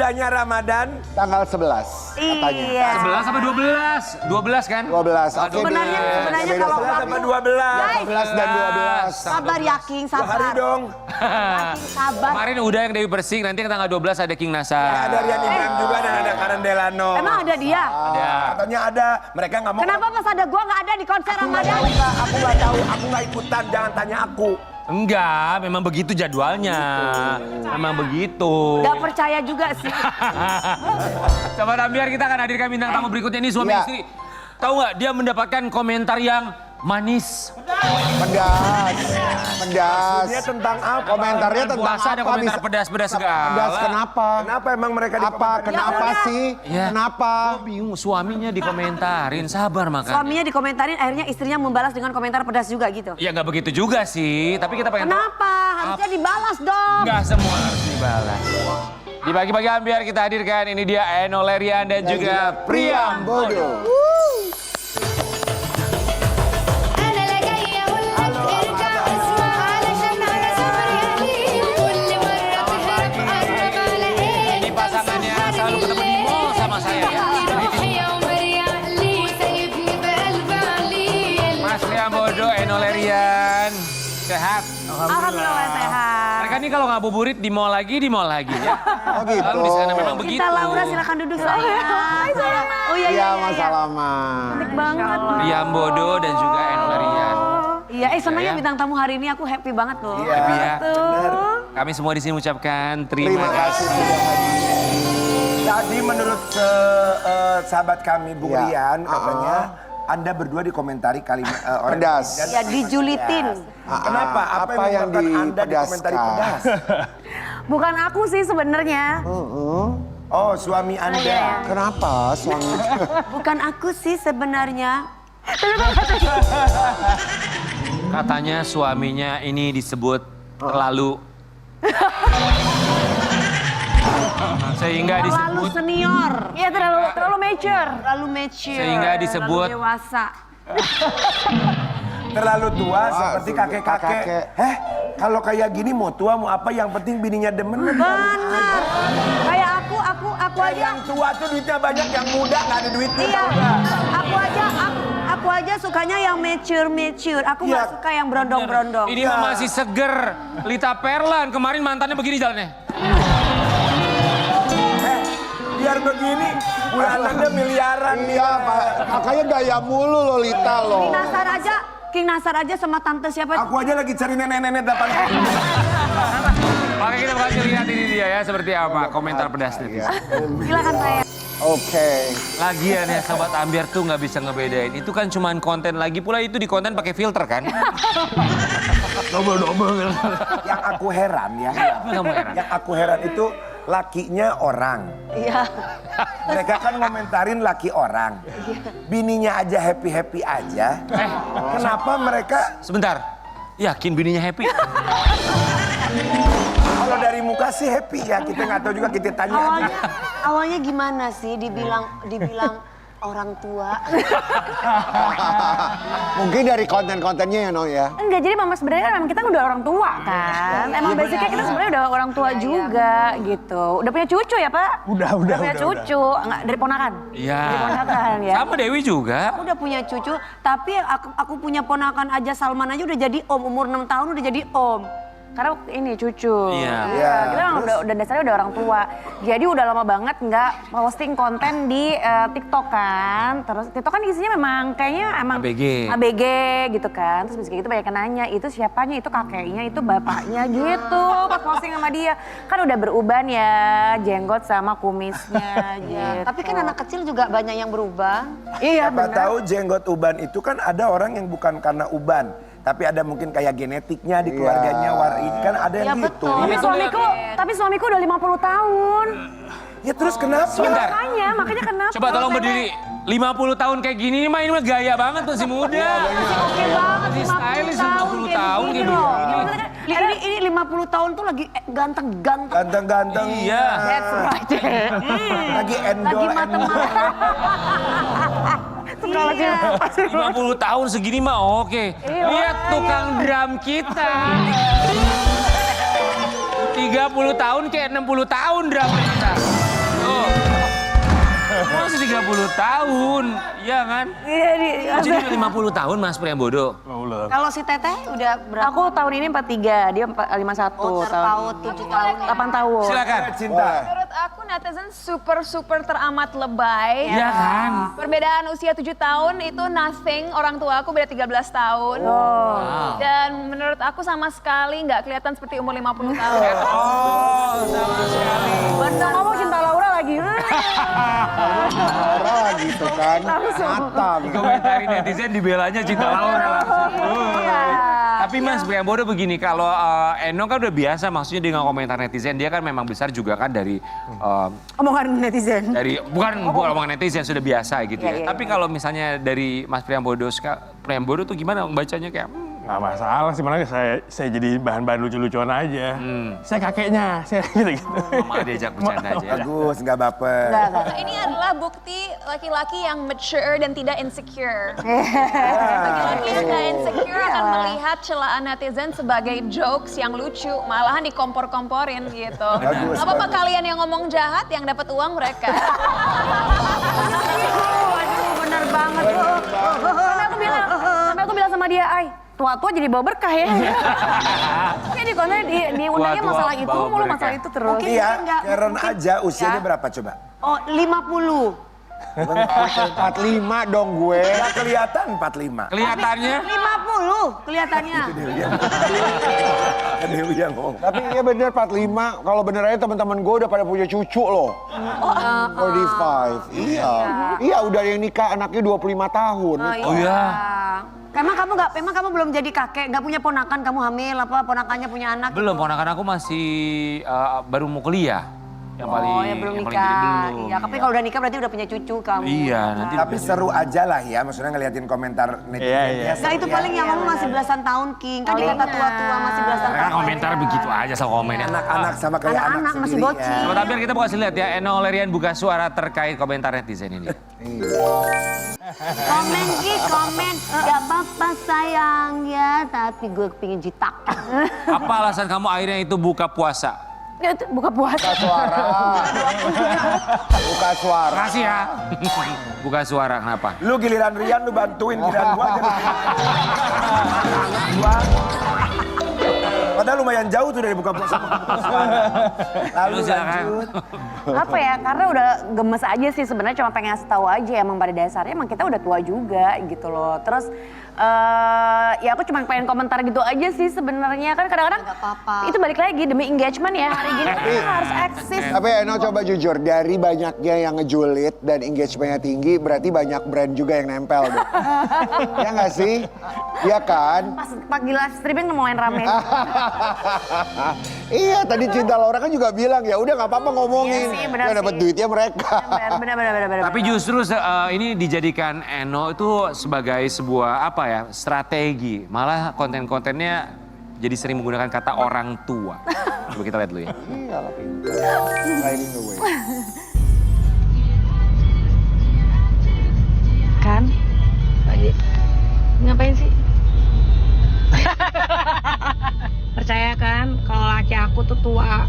Budanya Ramadan tanggal 11 katanya. Iya. 11 apa 12? 12 kan? 12. Oke. Sebenarnya kalau 11 sama 12. 11 dan 12. sabar ya King, 2 hari sabar. dong. Sabar. Kemarin udah yang Dewi Persik, nanti tanggal 12 ada King Nasa. Ada Rian Ibrahim juga dan ada Karen Delano. Emang ada dia? Ada. Katanya ada, mereka nggak mau. Kenapa pas ada gua nggak ada di konser Ramadan? Aku nggak tahu, aku nggak ikutan, jangan tanya aku. Enggak, memang begitu jadwalnya. Memang begitu. Gak percaya juga sih. Sobat Ambiar, kita akan hadirkan bintang tamu berikutnya ini suami Iya. istri. Tahu nggak dia mendapatkan komentar yang manis. Pedas. Pedas. Dia tentang apa? Komentarnya tentang Puasa ada apa? komentar pedas-pedas segala. Pedas kenapa? Kenapa emang mereka Apa? dikomentari? Kenapa Ya udah. sih? Ya. Kenapa? Bingung suaminya dikomentarin, sabar makan. Suaminya dikomentarin, akhirnya istrinya membalas dengan komentar pedas juga gitu. Ya nggak begitu juga sih, tapi kita pengen tahu. Kenapa? Harusnya dibalas dong. Nggak semua harus dibalas. Di pagi-pagi Ambiar kita hadirkan, ini dia Eno Lerian dan juga Priam Bodo. أنا لا جاية أقول لك ارجع اسمع علشان أنا صبري قليل كل مرة تهرب قرب على إيه Ini pasangannya selalu ketemu di mall sama saya ya. روحي يا عمر يا علي سايبني بقلب عليل Mas Priam Bodo, Eno Lerian. Sehat. Alhamdulillah sehat. Mereka nih kalau ngabuburit di mall lagi ya. Oh gitu. Lalu di sana memang begitu. Kita Laura silakan duduk sayang. Oh iya Iya, iya. Mas Salaman. Cantik banget. Priam Bodo dan juga Eno Lerian. Iya, senangnya Ya. bintang tamu hari ini aku happy banget loh. Iya, Happy ya. Tuh. Kami semua di sini mengucapkan Terima kasih sudah hadir. Tadi menurut sahabat kami Bung Iya. Rian katanya Anda berdua dikomentari kalimat orang Pedas. dan- Ya dijulitin. Kenapa? Apa yang menyebabkan Anda dipedaskan? dikomentari pedas? Bukan aku sih sebenarnya. Oh, suami Anda. Kenapa suami? Bukan aku sih sebenarnya. katanya suaminya ini disebut terlalu sehingga Terlalu disebut senior. Iya terlalu mature. Terlalu mature. Sehingga disebut- terlalu dewasa. Terlalu tua seperti sudah kakek-kakek. kakek. Kalau kayak gini mau tua mau apa yang penting bininya demen. Benar. Kayak aku aja. Yang tua tuh duitnya banyak, yang muda nggak ada duitnya. Iya. tau nggak? Aku aja sukanya yang mature. Aku nggak Iya. suka yang berondong-berondong. ini mah masih seger. Lita Perlan kemarin mantannya begini jalannya. Biar begini, bulanannya miliaran. Iya, Pak. Makanya gaya mulu lo Lita lo. King Nasar aja sama tante siapa? Aku aja lagi cari nenek-nenek 8 tahun. Oke, kita bakal lihat ini dia ya seperti apa komentar pedas netizen. Silakan saya. Oke. Lagian ya sobat Ambiar tuh nggak bisa ngebedain. Itu kan cuman konten, lagi pula itu di konten pakai filter kan. Double. Yang aku heran ya. Apa kamu heran? Yang aku heran itu lakinya orang. Iya. Mereka kan ngomentarin laki orang. Bininya aja happy-happy aja. Kenapa mereka Sebentar. Yakin bininya happy? kalau dari muka sih happy ya? Kita nggak tahu juga, kita tanya aja. Awalnya gimana sih dibilang orang tua? Mungkin dari konten-kontennya ya, No ya. Enggak, jadi mama sebenarnya kan memang kita udah orang tua kan. Emang basicnya kita sebenarnya udah orang tua juga gitu. Udah punya cucu ya Pak? Udah punya cucu. Enggak, dari ponakan? Iya. Dari ponakan ya. Sama Dewi juga. Aku udah punya cucu, tapi aku punya ponakan aja, Salman aja udah jadi om, umur 6 tahun udah jadi om. Karena ini cucu. Iya. Iya, Kita memang udah dasarnya udah orang tua. Jadi udah lama banget nggak posting konten di TikTok kan. Terus TikTok kan isinya memang kayaknya emang ABG gitu kan. Terus kayak gitu banyak yang nanya, itu siapanya, itu kakeknya, itu bapaknya gitu. Pas posting sama dia. Kan udah beruban ya jenggot sama kumisnya gitu. Tapi kan anak kecil juga banyak yang berubah. Iya Siapa benar. tahu jenggot uban itu kan ada orang yang bukan karena uban. Tapi ada mungkin kayak genetiknya di keluarganya, kan ada Iya, yang gitu. betul. Tapi suamiku udah 50 tahun. Ya terus kenapa? Sebentar. Makanya kenapa? Coba tolong berdiri. 50 tahun kayak gini mah ini mah gaya banget masih muda. Oke banget, Masih 50 stylish tahun 50 tahun kayak loh. begini. Ini 50 tahun tuh lagi ganteng-ganteng. Ganteng-ganteng. Iya. That's right. Lagi endol. Lagi mata-mata. Iya. 50 tahun segini mah oke. Lihat tukang drum kita. 30 tahun kayak 60 tahun drum kita. Masih 30 tahun, iya kan? Iya, Jadi udah 50 tahun Mas Priambodo. Kalau si Teteh udah berapa? Aku tahun ini 43, dia 51 Oh, terpaut 7 tahun. 8 tahun. Silakan. Cinta. Menurut aku netizen super teramat lebay. Iya kan? Perbedaan usia 7 tahun itu nothing. Orang tua aku beda 13 tahun. Dan menurut aku sama sekali nggak kelihatan seperti umur 50 tahun. Oh, sama sekali. Bener ngomong cinta Laura lagi. Marah gitu kan. Nyata. Komentari netizen dibelanya Cinta Laura langsung. Tapi Mas Priambodo begini, kalau Eno kan udah biasa maksudnya dengan komentar netizen, dia kan memang besar juga kan dari Omongan netizen. bukan omongan netizen, sudah biasa gitu ya. Tapi kalau misalnya dari Mas Priambodo tuh gimana bacanya kayak Nggak masalah sih, malah saya jadi bahan-bahan lucu-lucuan aja. Saya kakeknya, saya gitu-gitu. mama diajak bercanda aja. Bagus, nggak baper. Ini adalah bukti laki-laki yang mature dan tidak insecure. Laki-laki yang tidak insecure akan melihat celaan netizen sebagai jokes yang lucu, malahan dikompor-komporin gitu. Bagus, Gak apa-apa bagus. kalian yang ngomong jahat, yang dapat uang mereka. Waduh, bener banget. Sampai aku bilang sama dia, Ay, tua-tua jadi bawa berkah ya. Kayak di konten diundangnya Tua-tua masalah itu, bawa mulu berkah. masalah itu terus. Iya, enggak, Karen mungkin. aja usianya Ya. berapa coba? Oh, 50. 45 dong gue. Nggak kelihatan 45. Kelihatannya 50 kelihatannya. Kan Dewi yang ngomong. Tapi iya bener 45. Kalau bener aja teman-teman gue udah pada punya cucu loh. 45. Iya. Iya udah yang nikah anaknya 25 tahun. Oh iya. Memang kamu belum jadi kakek, nggak punya ponakan, kamu hamil apa ponakannya punya anak? Belum, ponakan aku masih baru mau kuliah. Yang paling Oh, yang belum yang paling nikah. gede belum. Iya, tapi kalau udah nikah berarti udah punya cucu kamu. Iya, nanti Tapi seru aja lah ya, maksudnya ngeliatin komentar netizen. Iya, iya. Ya, Nah seru itu ya. paling yang ngomong masih belasan tahun, King. Kan dikata tua-tua masih belasan mereka tahun. komentar begitu aja soal komennya. Anak-anak sama kayak anak Anak-anak masih sendiri bocil. ya. Sobat Ambiar, kita mau kasih lihat ya, Eno Lerian buka suara terkait komentar netizen ini. Komen Ki, komen. Gak apa-apa sayang ya, tapi gue pengen jitak. Apa alasan kamu akhirnya itu buka puasa? Ya, itu buka puasa. Buka suara. Makasih ya. Buka suara, kenapa? Lu giliran Rian lu bantuin, giliran gua aja. Gua. Padahal lumayan jauh tuh dari buka puasa. Lalu Lu silakan. lanjut. Apa ya, karena udah gemes aja sih sebenarnya, cuma pengen ngasih tahu aja emang pada dasarnya emang kita udah tua juga gitu loh. Terus ya aku cuma pengen komentar gitu aja sih sebenarnya, kan kadang-kadang Nggak apa-apa. itu balik lagi demi engagement ya, hari gini kita harus eksis. Tapi Eno coba jujur, dari banyaknya yang ngejulit dan engagementnya tinggi, berarti banyak brand juga yang nempel dong. Ya nggak sih? Iya kan? Pas pagi live streaming mulai rame. Iya, tadi Cinta Laura kan juga bilang ya udah nggak apa-apa ngomongin. Iya sih, benar Yang dapat sih. duitnya mereka. Benar. Tapi justru ini dijadikan Eno itu sebagai sebuah apa ya, strategi. Malah konten-kontennya jadi sering menggunakan kata orang tua. Coba kita lihat dulu ya. Iya lah, pintar. Riding the wave. Kan? Lagi ngapain sih? Percaya kan kalau laki aku tuh tua.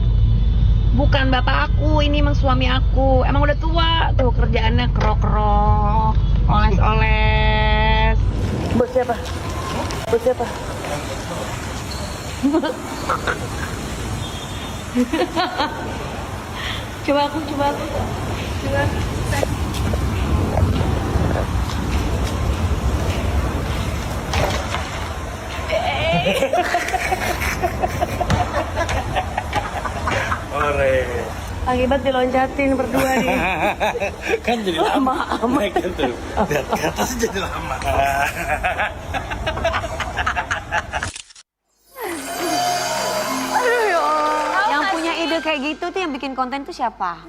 Bukan bapak aku, ini emang suami aku. Emang udah tua, tuh kerjaannya kerok-kerok, oles-oles. Bos siapa? Bos siapa? coba aku. Akibat diloncatin berdua nih. Kan jadi lama. Naik tuh. Lihat ke atas jadi lama. Yang punya ide kayak gitu tuh yang bikin konten tuh siapa?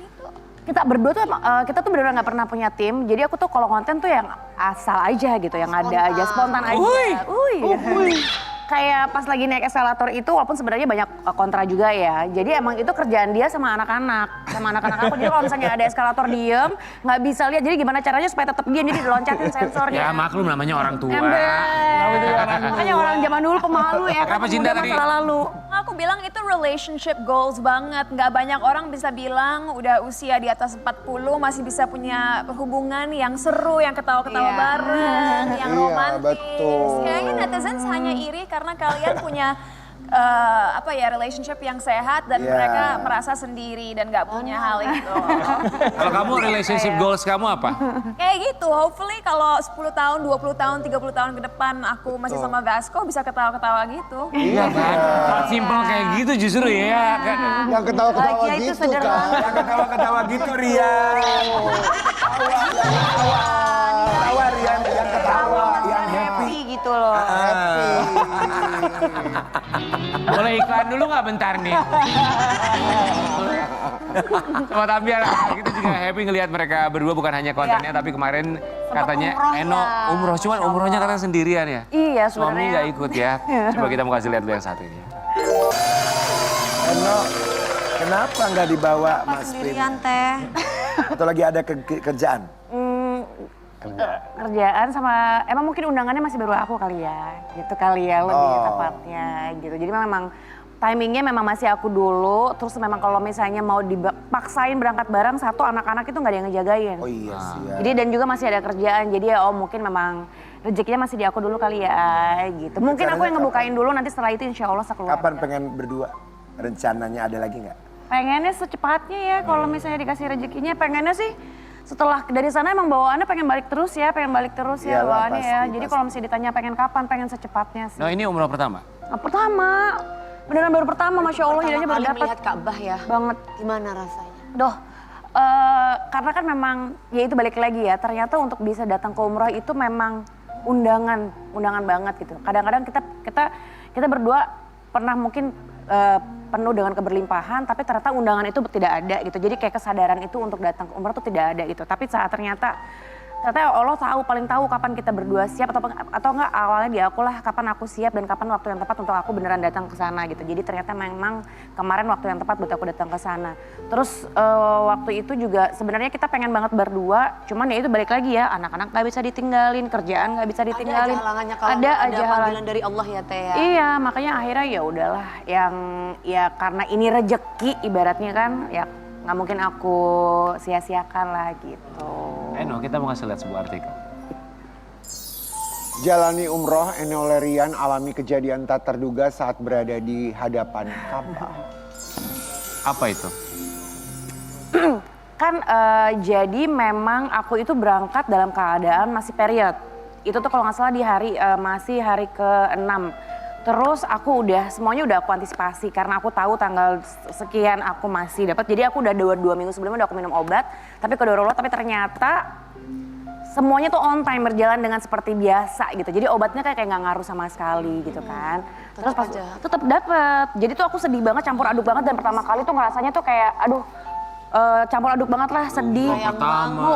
Kita berdua tuh kita tuh benar-benar nggak pernah punya tim. Jadi aku tuh kalau konten tuh yang asal aja gitu, yang ada aja, spontan aja. Kayak pas lagi naik eskalator itu, walaupun sebenarnya banyak kontra juga ya. Jadi emang itu kerjaan dia sama anak-anak aku. Jadi kalau misalnya ada eskalator diem, nggak bisa lihat. Jadi gimana caranya supaya tetap diem, jadi diloncatin sensornya. Ya maklum namanya orang tua. Ember. Makanya orang zaman dulu pemalu ya. Kenapa kan, Cinta udah tadi? masa lalu. aku bilang itu relationship goals banget. Nggak banyak orang bisa bilang udah usia di atas 40 masih bisa punya hubungan yang seru, yang ketawa-ketawa bareng, yang Iya, romantis. betul. Kayaknya netizens hanya iri karena kalian punya relationship yang sehat dan Iya. mereka merasa sendiri dan nggak punya hal itu. Kalau kamu relationship goals kamu apa? Kayak gitu, hopefully kalau 10 tahun, 20 tahun, 30 tahun ke depan aku masih sama Vasco bisa ketawa-ketawa gitu. Iya kan? Simpel kayak gitu justru ya kan. Yang ketawa-ketawa Bahagia itu gitu sederhana. kan. Yang ketawa-ketawa gitu Rian. Ketawa Rian, yang ketawa, yang happy. gitu loh. Boleh iklan dulu nggak bentar nih? Sobat Ambiar, kita juga happy ngelihat mereka berdua bukan hanya kontennya tapi kemarin katanya umroh Eno ya. umroh, cuman umrohnya katanya sendirian ya? Iya Suami sebenarnya. nggak ikut ya. Coba kita mau kasih lihat dulu yang satu ini. Eno, kenapa nggak dibawa Pas Mas Prim? sendirian teh. Atau lagi ada kerjaan? Kerjaan sama emang mungkin undangannya masih baru aku kali ya, gitu kali ya lebih tepatnya gitu. Jadi memang timingnya memang masih aku dulu, terus memang kalau misalnya mau dipaksain berangkat bareng satu anak-anak itu nggak ada yang ngejagain. Oh iya sih ya. Jadi dan juga masih ada kerjaan, jadi ya mungkin memang rezekinya masih di aku dulu kali ya gitu. Mungkin aku yang ngebukain dulu, nanti setelah itu insya Allah sekeluarga. Kapan pengen berdua? Rencananya ada lagi nggak? Pengennya secepatnya ya, kalau misalnya dikasih rezekinya pengennya sih setelah dari sana emang bawaannya pengen balik terus ya, Iyalah, bawaannya ya. pasti, Jadi pasti. kalau misalnya ditanya pengen kapan, pengen secepatnya sih. Nah ini umroh pertama? Nah, pertama, beneran baru pertama, Masya Allah hidayahnya baru Pertama kali dapat. melihat Ka'bah ya. Banget. Gimana rasanya? Doh, karena kan memang ya itu balik lagi ya. Ternyata untuk bisa datang ke umroh itu memang undangan banget gitu. Kadang-kadang kita berdua pernah mungkin penuh dengan keberlimpahan, tapi ternyata undangan itu tidak ada gitu. Jadi kayak kesadaran itu untuk datang ke umroh itu tidak ada gitu. Tapi saat ternyata Allah paling tahu kapan kita berdua siap atau enggak, awalnya di aku lah kapan aku siap dan kapan waktu yang tepat untuk aku beneran datang ke sana gitu. Jadi ternyata memang kemarin waktu yang tepat buat aku datang ke sana. Terus waktu itu juga sebenarnya kita pengen banget berdua, cuman ya itu balik lagi ya, anak-anak nggak bisa ditinggalin, kerjaan nggak bisa ditinggalin. Ada aja halangannya kalau Ada nggak aja ada halangan. panggilan dari Allah ya teh ya. Iya, makanya akhirnya ya udahlah, yang ya karena ini rejeki ibaratnya kan, ya nggak mungkin aku sia-siakan lah gitu. Eno, kita mau kasih lihat sebuah artikel. Jalani umroh, Eno Lerian alami kejadian tak terduga saat berada di hadapan Ka'bah. Apa itu? Kan jadi memang aku itu berangkat dalam keadaan masih period. Itu tuh kalau nggak salah di masih hari ke-6. Terus aku semuanya udah aku antisipasi karena aku tahu tanggal sekian aku masih dapat. Jadi aku udah 2 minggu sebelumnya udah aku minum obat. Tapi kedorolo, tapi ternyata semuanya tuh on time berjalan dengan seperti biasa gitu. Jadi obatnya kayak nggak ngaruh sama sekali gitu kan. Terus pas tetap dapet. Jadi tuh aku sedih banget, campur aduk banget, dan pertama kali tuh ngerasanya tuh kayak aduh campur aduk banget lah, sedih.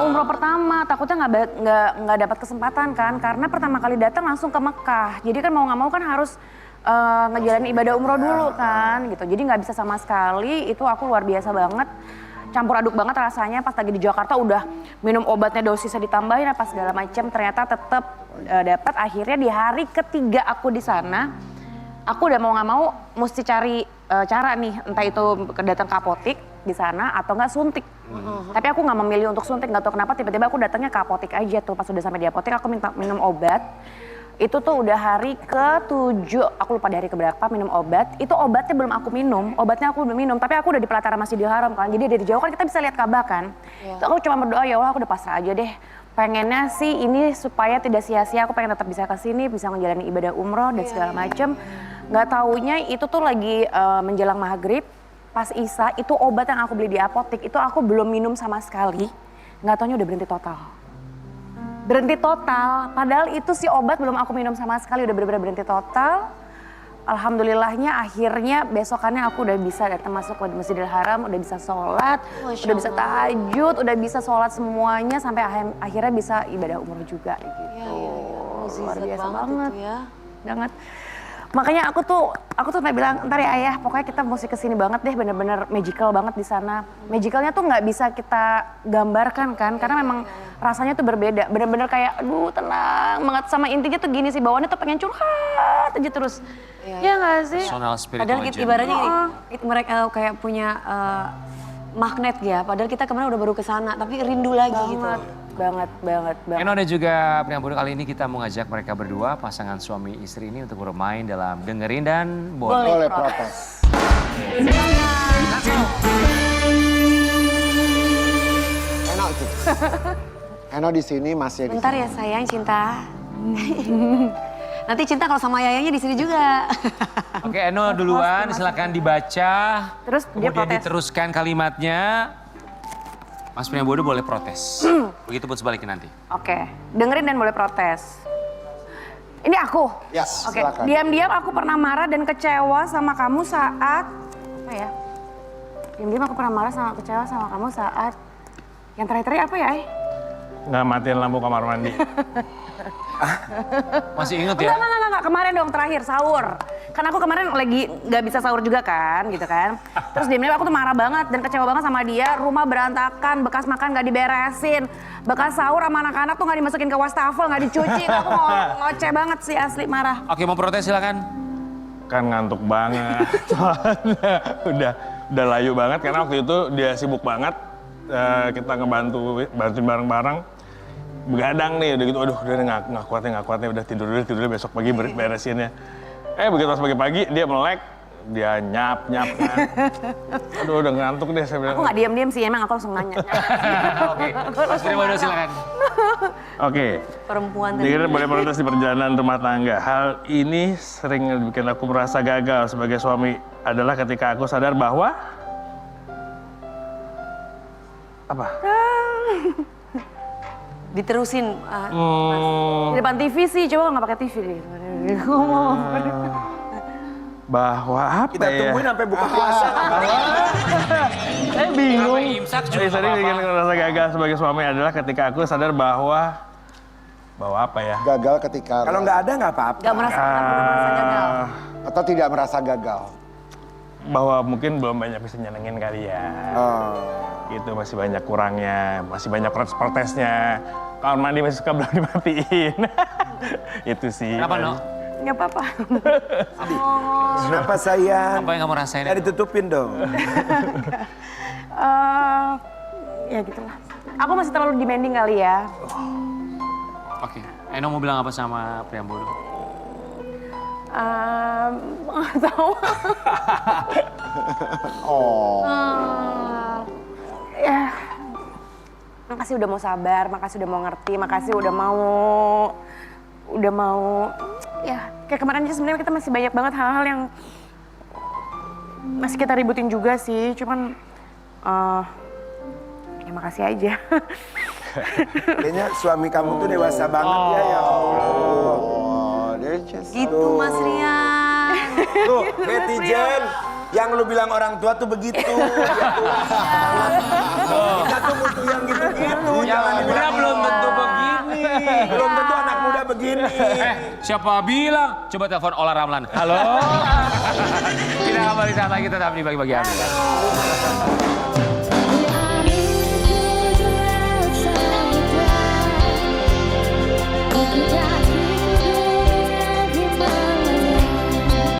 Umroh pertama, takutnya nggak dapat kesempatan kan, karena pertama kali datang langsung ke Mekah. Jadi kan mau nggak mau kan harus ngejalanin ibadah umroh dulu kan gitu. Jadi nggak bisa sama sekali, itu aku luar biasa banget. Campur aduk banget rasanya, pas lagi di Jakarta udah minum obatnya dosisnya ditambahin apa segala macam, ternyata tetap dapat. Akhirnya di hari ketiga aku di sana, aku udah mau nggak mau mesti cari cara nih, entah itu datang ke apotik di sana atau enggak suntik. Tapi aku nggak memilih untuk suntik, nggak tahu kenapa tiba-tiba aku datangnya ke apotik aja tuh. Pas udah sampai di apotik aku minta minum obat. Itu tuh udah hari ke-7, aku lupa di hari keberapa minum obat. Itu obatnya belum aku minum, obatnya aku belum minum. Tapi aku udah di pelataran Masjidil Haram kan, jadi dari jauh kan kita bisa lihat Ka'bah kan. Terus aku cuma berdoa, ya Allah aku udah pasrah aja deh. Pengennya sih ini supaya tidak sia-sia, aku pengen tetap bisa kesini, bisa menjalani ibadah umroh dan segala macem. Nggak taunya itu tuh lagi menjelang maghrib, pas Isya itu obat yang aku beli di apotik itu aku belum minum sama sekali. Nggak taunya udah berhenti total. Berhenti total, padahal itu si obat belum aku minum sama sekali, udah bener-bener berhenti total. Alhamdulillahnya akhirnya besokannya aku udah bisa datang masuk ke Masjidil Haram, udah bisa sholat, udah bisa tahajud, udah bisa sholat semuanya sampai akhirnya bisa ibadah umroh juga gitu. Luar biasa banget. Banget. Makanya aku tuh sampai bilang, ntar ya ayah, pokoknya kita mesti kesini banget deh, bener-bener magical banget di sana. Magicalnya tuh nggak bisa kita gambarkan kan, karena memang rasanya tuh berbeda. Bener-bener kayak aduh tenang banget. Sama intinya tuh gini sih, bawaannya tuh pengen curhat aja terus. Ya nggak sih? Personal spiritual Padahal kita journey. ibaratnya mereka kayak punya magnet ya. Padahal kita kemarin udah baru ke sana, tapi rindu lagi gitu. Banget. Eno dan juga Priambodo, kali ini kita mengajak mereka berdua, pasangan suami istri ini untuk bermain dalam Dengerin dan Boleh. Boleh protes. Eno tuh. Eno di sini, Masnya di Bentar sini. ya sayang, Cinta. Nanti Cinta kalau sama Yayangnya di sini juga. Oke, Eno duluan, silakan dibaca. Terus dia Kemudian protes. diteruskan kalimatnya. Mas Priambodo boleh protes. Begitupun sebaliknya nanti. Oke, dengerin dan boleh protes. Ini aku. Yes, Oke, silakan. diam-diam aku pernah marah dan kecewa sama kamu saat apa ya? Diam-diam aku pernah marah sama kecewa sama kamu saat yang terakhir apa ya? Nggak matiin lampu kamar mandi. Masih inget ya? Enggak, kemarin dong terakhir sahur. Kan aku kemarin lagi nggak bisa sahur juga kan, gitu kan. Terus diam-diam aku tuh marah banget dan kecewa banget sama dia. Rumah berantakan, bekas makan nggak diberesin. Bekas sahur sama anak-anak tuh nggak dimasukin ke wastafel, nggak dicuci. Aku ngoceh banget sih asli marah. Oke, mau protes silakan. Kan ngantuk banget. Soalnya udah layu banget karena waktu itu dia sibuk banget. Kita bantuin bareng-bareng. Begadang nih, udah gitu, aduh udah nggak kuatnya, udah tidur dulu besok pagi beresinnya. Begitu pas pagi-pagi dia melek, dia nyap kan. Aduh udah ngantuk deh saya bilang. Aku nggak diam-diam sih, emang aku langsung nanya. Oke, Mas Priambodo silakan. Oke, Perempuan tadi. jadi boleh protes di perjalanan rumah tangga. Hal ini sering bikin aku merasa gagal sebagai suami adalah ketika aku sadar bahwa apa? Diterusin. Di depan TV sih, coba nggak pakai TV deh. Ngomong. Bahwa apa Kita ya? tungguin sampai buka puasa. Saya bingung. Sampai imsak juga Sering nggak bikin apa-apa. merasa gagal sebagai suami adalah ketika aku sadar bahwa apa ya? Gagal ketika... Kalau nggak ada nggak apa-apa. Gak merasa gagal. Atau tidak merasa gagal. Bahwa mungkin belum banyak bisa nyenengin kali ya. Gitu, masih banyak kurangnya, masih banyak protesnya. Kamar mandi masih suka belum dimatiin. Itu sih. Kenapa, No? Nggak apa-apa. Kenapa sayang? Apa yang kamu rasain? Ya ditutupin dong. Ya gitulah. Aku masih terlalu demanding kali ya. Oke, Eno mau bilang apa sama Priambodo? Nggak tahu. Ya, makasih udah mau sabar, makasih udah mau ngerti, makasih udah mau, ya kayak kemarin aja sebenarnya kita masih banyak banget hal-hal yang masih kita ributin juga sih, cuman ya makasih aja. Kayaknya suami kamu tuh dewasa banget ya Allah. They're just... Gitu Mas Rian. Tuh, netizen. Yang lu bilang orang tua tuh begitu. Kita tuh butuh yang gitu-gitu. Jangan Muda dibilang belum tentu begini. belum tentu anak muda begini. Siapa bilang? Coba telepon Ola Ramlan. Halo? Kita kembali saat lagi tetap di Bagi-Bagi Ambil. Aku